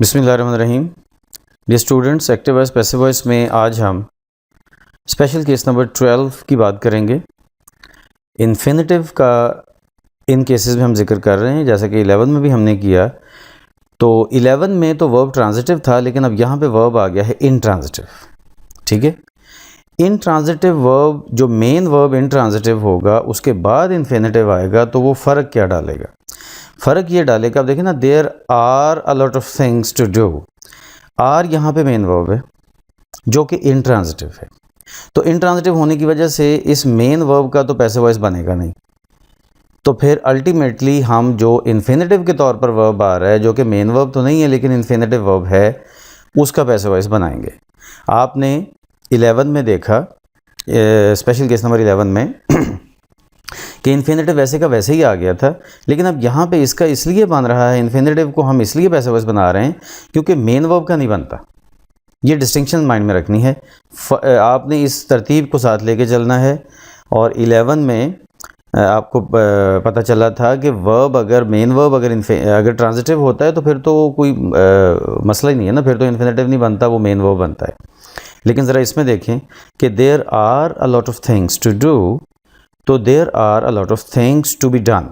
बिस्मिल्लाहिर्रहमानिर्रहीम। Dear students, active voice passive voice में आज हम स्पेशल केस नंबर 12 की बात करेंगे। इन्फिनेटिव का इन केसेस में हम जिक्र कर रहे हैं, जैसा कि 11 में भी हमने किया। तो 11 में तो वर्ब ट्रांजिटिव था, लेकिन अब यहाँ पे वर्ब आ गया है इनट्रांजिटिव। ठीक है, इनट्रांजिटिव वर्ब, जो मेन वर्ब इनट्रांजिटिव होगा उसके बाद इन्फिनेटिव आएगा, तो वो फ़र्क क्या डालेगा? फ़र्क ये डालेगा, आप देखिए ना, there are a lot of things to do. आर यहाँ पे मेन वर्ब है जो कि इनट्रांजिटिव है। तो इनट्रांजिटिव होने की वजह से इस मेन वर्ब का तो पैसिव वॉइस बनेगा नहीं। तो फिर अल्टीमेटली हम जो इन्फिनेटिव के तौर पर वर्ब आ रहा है, जो कि मेन वर्ब तो नहीं है लेकिन इन्फिनेटिव वर्ब है, उसका पैसिव वॉइस बनाएंगे। आपने 11 में देखा, स्पेशल केस नंबर 11 में कि इन्फिनेटिव वैसे का वैसे ही आ गया था, लेकिन अब यहाँ पे इसका इसलिए बन रहा है, इन्फिनेटिव को हम इसलिए पैसिव वॉइस बना रहे हैं क्योंकि मेन वर्ब का नहीं बनता। ये डिस्टिंक्शन माइंड में रखनी है, आपने इस तरतीब को साथ लेके चलना है। और 11 में आपको पता चला था कि वर्ब अगर मेन वर्ब अगर ट्रांजिटिव होता है तो फिर तो कोई मसला ही नहीं है ना, फिर तो इन्फिनेटिव नहीं बनता, वो मेन वर्ब बनता है। लेकिन ज़रा इसमें देखें कि there are a lot of things to do, तो there are a lot of things to be done.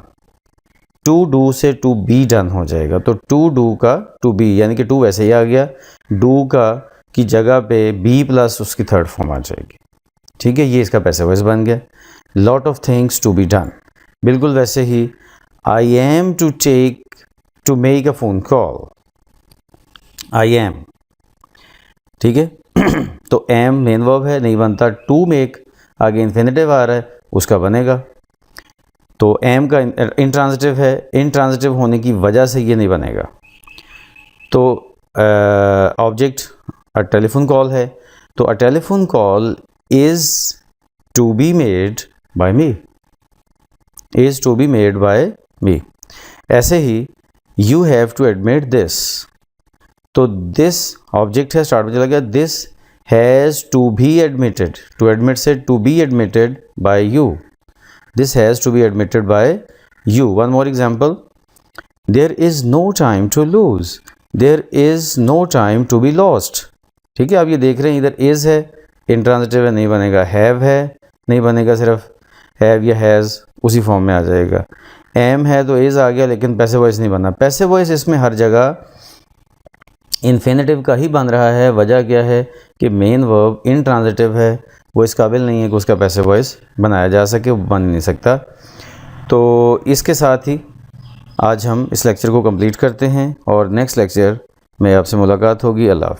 To do से टू बी डन हो जाएगा, तो टू डू का टू बी, यानी कि टू वैसे ही आ गया, डू का की जगह पे बी प्लस उसकी थर्ड फॉर्म आ जाएगी। ठीक है, ये इसका पैसिव वॉइस बन गया, lot of things to be done. बिल्कुल वैसे ही I am to make a phone call, I am. ठीक है तो एम मेन वर्ब है, नहीं बनता। टू मेक आगे इन्फिनेटिव आ रहा है, उसका बनेगा। तो एम का इनट्रांजिटिव है, इनट्रांजिटिव होने की वजह से ये नहीं बनेगा। तो ऑब्जेक्ट अ टेलीफोन कॉल है, तो a telephone call is to be made by me, is to be made by me. ऐसे ही you have to admit this, तो दिस ऑब्जेक्ट है, स्टार्ट में चला गया, this has to be admitted, to admit से to be admitted by you, this has to be admitted by you. One more example, there is no time to lose, there is no time to be lost. ठीक है, आप ये देख रहे हैं, इधर is है, इंट्रांजिटिव है, नहीं बनेगा। have है, नहीं बनेगा, सिर्फ have या has उसी फॉर्म में आ जाएगा। am है तो is आ गया, लेकिन पैसिव वॉइस नहीं बना। पैसिव वॉइस इसमें हर जगह इन्फिनेटिव का ही बन रहा है। वजह क्या है कि मेन वर्ब इनट्रांजिटिव है, वो इस काबिल नहीं है कि उसका पैसिव वॉइस बनाया जा सके, वो बन नहीं सकता। तो इसके साथ ही आज हम इस लेक्चर को कंप्लीट करते हैं और नेक्स्ट लेक्चर में आपसे मुलाकात होगी। अल्लाह हाफ़िज़।